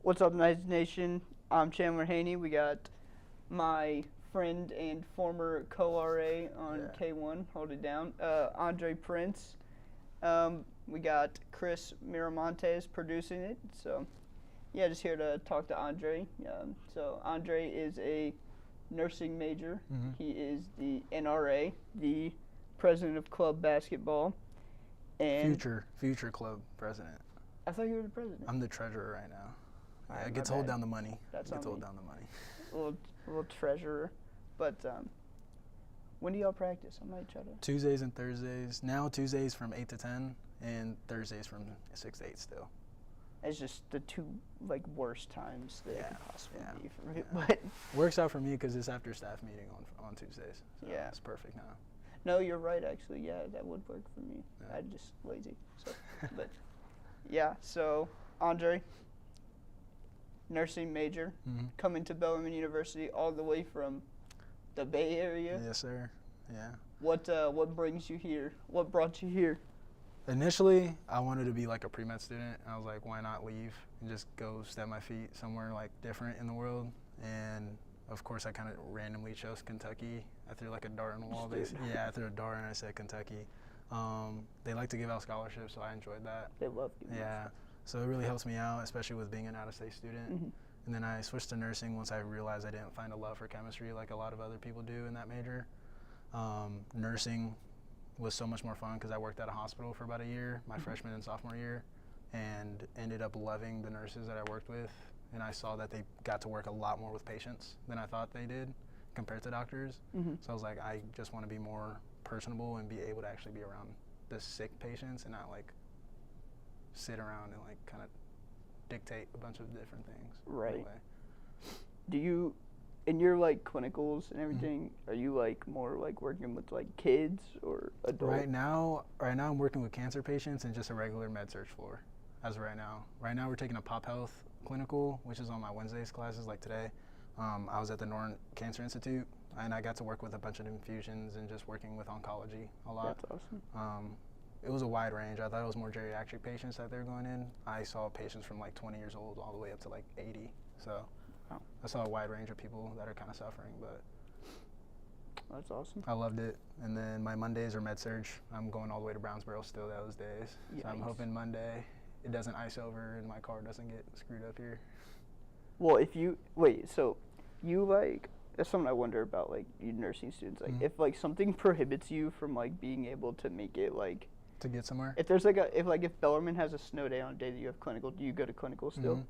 What's up, Nice Nation? I'm Chandler Haney. We got my friend and former co-RA on Yeah. K1, hold it down, Andre Prince. We got Chris Miramontes producing it. So, yeah, just here to talk to Andre. So, Andre is a nursing major. Mhm. He is the NRA, the president of club basketball. And Future club president. I thought you were the president. I'm the treasurer right now. All Yeah, right, it my gets hold bad. down the money. That's It gets on hold me. down the money. little treasurer. But when do y'all practice? I might try to. Tuesdays and Thursdays. Now Tuesdays from 8 to 10 and Thursdays from 6 to 8 still. It's just the two worst times that it Yeah, could possibly yeah, be for me. yeah. But Works out for me because it's after staff meeting on Tuesdays. So Yeah. it's perfect now. no, you're right. Actually, yeah, that would work for me. Yeah. I'm just lazy. So, but yeah. So Andre, nursing major, Mhm. coming to Bellarmine University all the way from the Bay Area. Yes, sir. Yeah. What brings you here? What brought you here? Initially, I wanted to be like a pre-med student. I was like, why not leave and just go step my feet somewhere like different in the world? And of course, I kind of randomly chose Kentucky. I threw like a dart on the wall, basically. Yeah, I threw a dart and I said Kentucky. They like to give out scholarships, so I enjoyed that. They love you. Yeah, so it really helps me out, especially with being an out-of-state student. Mhm. And then I switched to nursing once I realized I didn't find a love for chemistry like a lot of other people do in that major. Nursing was so much more fun because I worked at a hospital for about a year, my freshman and sophomore year, and ended up loving the nurses that I worked with. And I saw that they got to work a lot more with patients than I thought they did compared to doctors. Mhm. So I was like, I just want to be more personable and be able to actually be around the sick patients and not like sit around and like kind of dictate a bunch of different things. Right. Anyway. Do you, in your clinicals and everything, are you more working with kids or adults? Right now I'm working with cancer patients and just a regular med surg floor as of right now. Right now we're taking a pop health clinical, which is on my Wednesdays classes like today. I was at the Norton Cancer Institute and I got to work with a bunch of infusions and just working with oncology a lot. That's awesome. It was a wide range. I thought it was more geriatric patients that they were going in. I saw patients from like 20 years old all the way up to like 80. So Wow. I saw a wide range of people that are kind of suffering, but That's awesome. I loved it. And then my Mondays are med surg. I'm going all the way to Brownsboro still those days. So I'm Yikes. hoping Monday it doesn't ice over and my car doesn't get screwed up here. Well, if you wait, so you that's something I wonder about you nursing students. Mhm. If something prohibits you from being able to make it To get somewhere? if there's if Bellarmine has a snow day on a day that you have clinical, do you go to clinical still? Mhm.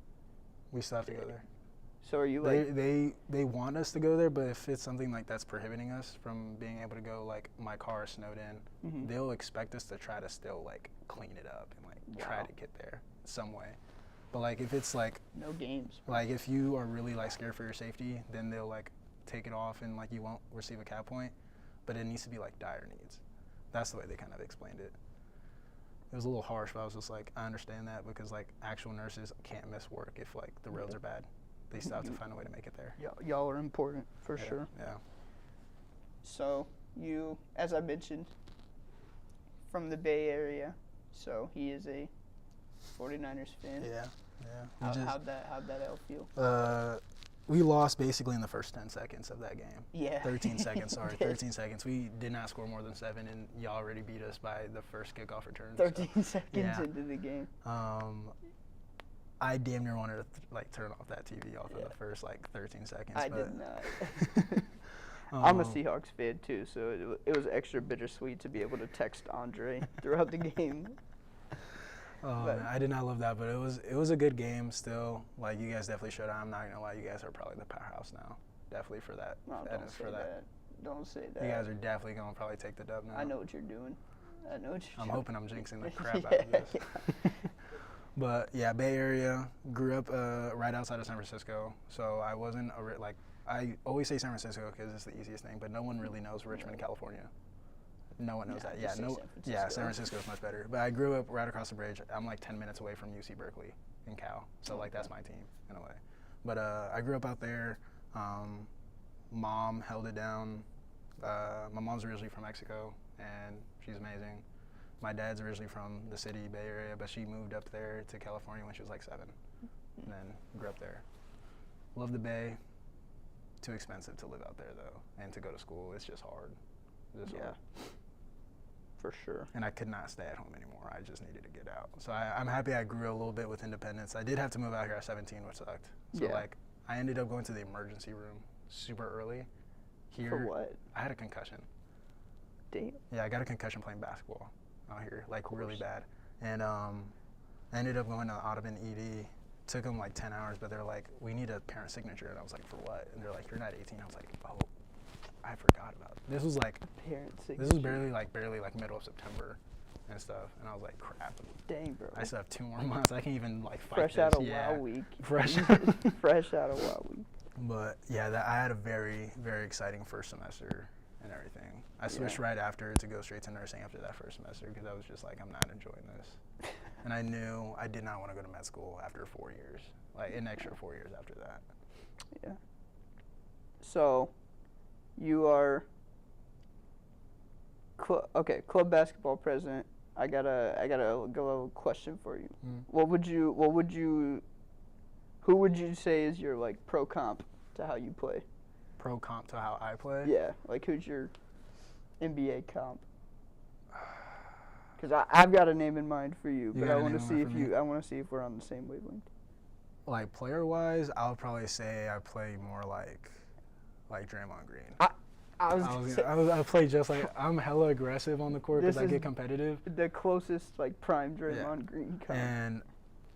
We still have to go there. So are you They want us to go there, but if it's something like that's prohibiting us from being able to go, like my car is snowed in, Mhm. they'll expect us to try to still like clean it up and try Wow. to get there some way. But like if it's like no games? if you are really like scared for your safety, then they'll like take it off and you won't receive a cap point. But it needs to be like dire needs. That's the way they kind of explained it. It was a little harsh, but I was just like, I understand that because actual nurses can't miss work if the roads are bad. They still have to find a way to make it there. Y'all are important for Yeah, sure. Yeah. So you, as I mentioned, from the Bay Area, so he is a 49ers fan. Yeah. How'd that all feel? We lost basically in the first 10 seconds of that game. Yeah. 13 seconds, sorry. Did. 13 seconds. We did not score more than 7, and y'all already beat us by the first kickoff return. so, 13 seconds yeah. into the game. I damn near wanted to turn off that TV off in Yeah. the first 13 seconds. I but, did not. I'm a Seahawks fan too, so it was extra bittersweet to be able to text Andre throughout the game. Oh, But- man, I did not love that, but it was a good game still. You guys definitely showed out. I'm not gonna lie, you guys are probably the powerhouse now. Definitely for that. No, that don't is say for that. Don't say that. You guys are definitely gonna probably take the dub now. I know what you're doing. I know what you're I'm doing. hoping I'm jinxing the crap out of this. But yeah, Bay Area, grew up right outside of San Francisco, so I wasn't I always say San Francisco because it's the easiest thing, but no one really knows Richmond, California. No one knows Yeah, that. just say San Yeah, Francisco. San Francisco is much better. But I grew up right across the bridge. I'm 10 minutes away from UC Berkeley in Cal, so that's my team in a way. But I grew up out there. Mom held it down. My mom's originally from Mexico, and she's amazing. My dad's originally from the city, Bay Area, but she moved up there to California when she was 7, and then grew Love the Bay. Too expensive to live out there though, and to go to school. It's just hard. Just Yeah. hard. For sure. And I could not stay at home anymore. I just needed to get out. So I'm happy I grew a little bit with independence. I did have to move out here at 17, which sucked. So Yeah. like I ended up going to the emergency room super early. Here, For what? I had a concussion. Damn. Yeah, I got a concussion playing basketball out here, like really course. bad. And I ended up going to Audubon ED. Took them like 10 hours, but they're like, we need a parent signature. And I was like, for what? And they're like, you're not 18. I was like, oh, I forgot about it. This was like, Parent signature. this was barely like middle of September and stuff. And I was like, crap. Dang, bro. I still have 2 more months. I can't even like fight Fresh this. out of Yeah. WoW week. Fresh. Fresh out of WoW week. But yeah, I had a very, very exciting first semester and everything. I switched Yeah. right after to go straight to nursing after that first semester because I was just like, I'm not enjoying this. And I knew I did not want to go to med school after 4 years, like an extra 4 years after that. Yeah. So, you are club basketball president. I got a little question for you. Mm. Who would you say is your like pro comp to how you play? Pro comp to how I play? Yeah, like who's your NBA comp? Because I've got a name in mind for you, but got I a want to name in see mind if for me? I want to see if we're on the same wavelength. Like player-wise, I would probably say I play more like Draymond Green. I play just like I'm hella aggressive on the court because This I is get competitive. the closest like prime Draymond Green comp. And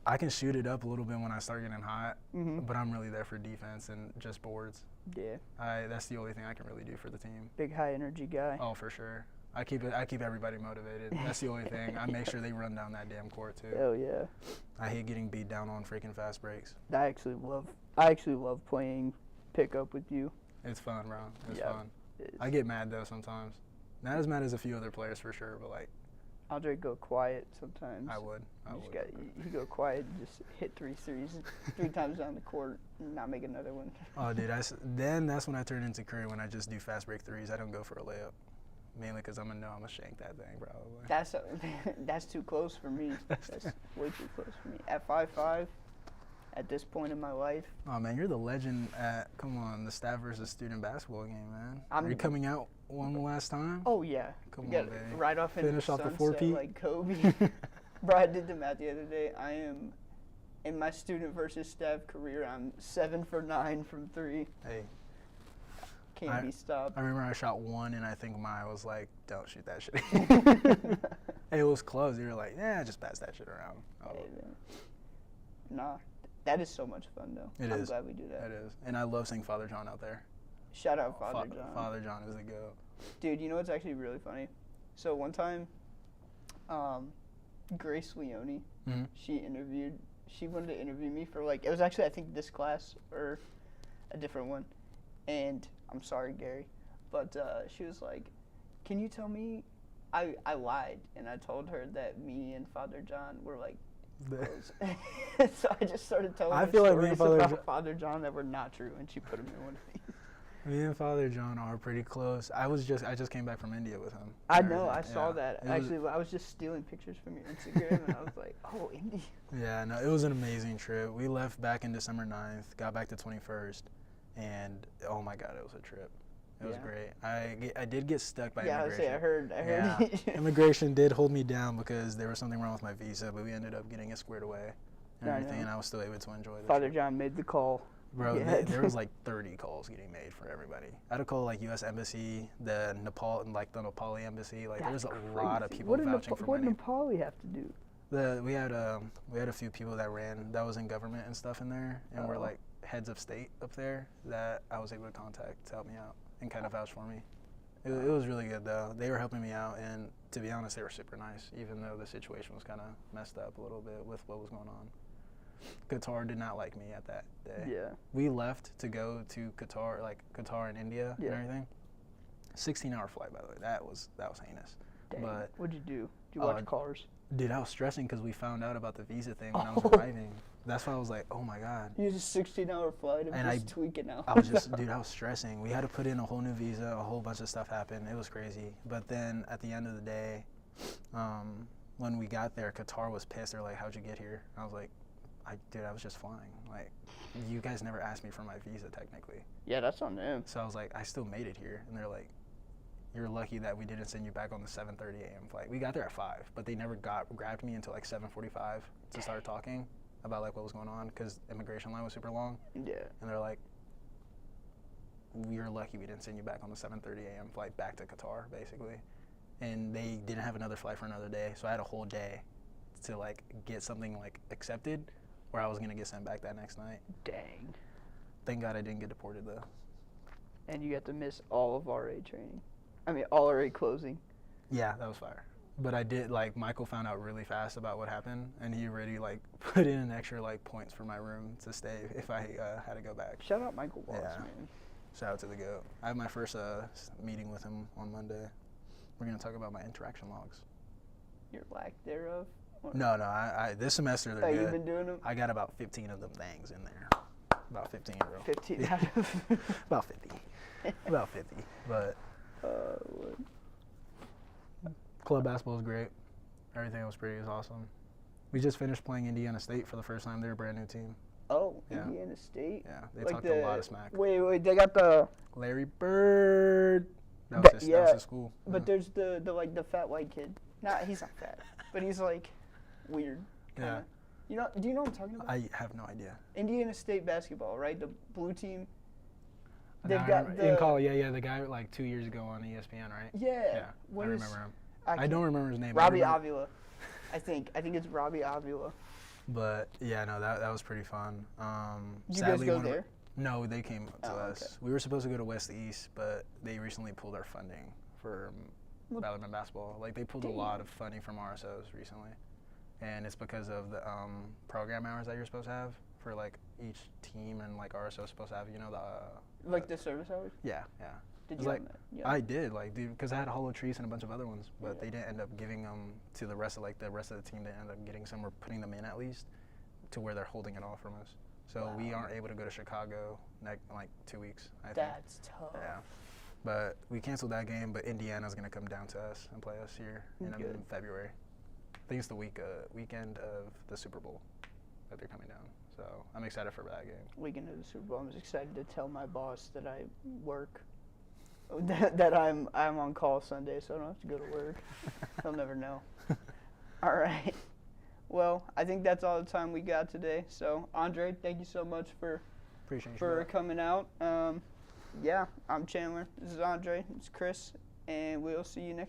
I can shoot it up a little bit when I start getting hot, Mhm. but I'm really there for defense and just boards. Yeah, That's the only thing I can really do for the team. big high energy guy. Oh, for sure. I keep everybody motivated. That's the only thing. I make sure they run down that damn court too. Hell yeah. I hate getting beat down on freaking fast breaks. I actually love playing pickup with you. It's fun, bro. It's Yeah. fun. I get mad though sometimes. Not as mad as a few other players for sure, but like Andre go quiet sometimes. I would. You go quiet and just hit 3 threes 3 times down the court and not make another one. Oh, dude. Then that's when I turn into Curry when I just do fast break threes. I don't go for a layup. Mainly because I'm gonna shank that thing probably. That's too close for me. That's way too close for me. At 5'5", at this point in my life, Oh man, you're the legend at the staff versus student basketball game, man. I'm Are you the- coming out one last time? oh yeah, Come we on, got baby. right off into Finish the off the sunset 4-peat. like Kobe. Bro, I did the math the other day. I am in my student versus staff career. I'm 7 for 9 from 3. Hey, Can't be stopped. I remember I shot one, and I think Maya was like, "Don't shoot that shit." Hey, it was close. You were like, "Yeah, just pass that shit around." Oh, Hey, man. Nah, that is so much fun though. It I'm is. glad we do that. it is, and I love seeing Father John out there. Shout out Father John. Father John is a goat. Dude, you know what's actually really funny? So one time, Grace Leone, Mhm. she wanted to interview me for like, it was actually I think this class or a different one. And I'm sorry, Gary, but she was like, can you tell me, I lied and I told her that me and Father John were like close. So I just started telling I her feel like me and stories Father about Jo- Father John that were not true, and she put him in one of these. Me and Father John are pretty close. I just came back from India with him. I and know, I everything. saw Yeah. that. It was- Actually, I was just stealing pictures from your Instagram, and I was like, oh, India. Yeah, no, it was an amazing trip. We left back in December 9th, got back the 21st, and oh my God, it was a trip. It was Yeah. great. I did get stuck by Yeah, I was immigration. saying, I heard. Yeah. Immigration did hold me down because there was something wrong with my visa, but we ended up getting it squared away and I everything, know. and I was still able to enjoy the Father trip. John made the call. Bro, Yeah. there was like 30 calls getting made for everybody. I had to call like U.S. Embassy, the Nepali embassy. Like That's there's a lot of crazy. people What did vouching for what my did name. Nepali have to do? We had a few people that was in government and stuff in there, and were Oh. like heads of state up there that I was able to contact to help me out and kind of vouch for me. It was really good though. They were helping me out, and to be honest, they were super nice, even though the situation was kind of messed up a little bit with what was going on. Qatar did not like me at that day. Yeah. We left to go to Qatar, like Qatar and India Yeah. and everything. 16-hour flight, by the way. That was heinous. Dang. But What'd you do? Did you watch Cars? dude, I was stressing because we found out about the visa thing when I was Oh. arriving. That's why I was like, oh my God. You was a 16-hour flight. I'm And just tweaking out. I was stressing. We had to put in a whole new visa. A whole bunch of stuff happened. It was crazy. But then at the end of the day, when we got there, Qatar was pissed. They're like, how'd you get here? I was like, Dude, I was just flying. Like, you guys never asked me for my visa technically. Yeah, that's on them. So I was like, I still made it here. And they're like, you're lucky that we didn't send you back on the 7:30 a.m. flight. We got there at 5, but they never grabbed me until like 7:45 to start talking about like what was going on because immigration line was super long. Yeah. And they're like, we're lucky we didn't send you back on the 7:30 a.m. flight back to Qatar, basically. And they didn't have another flight for another day, so I had a whole day to like get something like accepted, where I was gonna get sent back that next night. Dang. Thank God I didn't get deported though. And you got to miss all of RA training. I mean, all RA closing. Yeah, that was fire. But I did, like, Michael found out really fast about what happened, and he already, like, put in an extra, like, points for my room to stay if I had to go back. Shout out Michael Wallace, Yeah. man. Shout out to the GOAT. I have my first meeting with him on Monday. We're going to talk about my interaction logs. Your lack thereof. Or- No, I this semester they're Oh, good. you've been doing them? I got about 15 of them things in there. About 15, bro. 15 out of. About 50. About 50. But What? club basketball was great. Everything was awesome. We just finished playing Indiana State for the first time. They're a brand new team. Oh, Yeah. Indiana State? Yeah, they Like talked a lot of smack. Wait, they got the. Larry Bird. That was his, that was yeah, his school. But Yeah. there's the fat white kid. He's not fat, but he's like weird. Kinda. Yeah. Do you know what I'm talking about? I have no idea. Indiana State basketball, right? The blue team. No, They've I got remember- the in college, yeah, the guy like 2 years ago on ESPN, right? Yeah. Yeah, What I is- remember him. I I can't- don't remember his name. I Robbie remember- Avila. I think it's Robbie Avila. But yeah, no, that was pretty fun. Did you guys Sadly, go one of our- there? No, they came to Oh, us. okay. We were supposed to go to West East, but they recently pulled our funding for What? Ballerman basketball. Like they pulled a Damn. lot of funding from RSOs recently, and it's because of the program hours that you're supposed to have for like each team, and like RSO is supposed to have, you know, Like the service hours? yeah. Did It's you like, have that? Yeah. I did, like, dude, because I had Hollow Trees and a bunch of other ones, but Yeah. they didn't end up giving them to the rest of the team. They ended up getting some or putting them in at least to where they're holding it off from us. So we Wow. aren't able to go to Chicago in like 2 weeks, I think. That's tough. Yeah. But we canceled that game, but Indiana's going to come down to us and play us here in Good. February. I think it's the weekend of the Super Bowl that they're coming down. So I'm excited for that game. Weekend of the Super Bowl. I'm excited to tell my boss that I work. that I'm on call Sunday, so I don't have to go to work. He'll never know. All right. Well, I think that's all the time we got today. So, Andre, thank you so much for Appreciate you. for coming out. Yeah, I'm Chandler. This is Andre. It's Chris, and we'll see you next.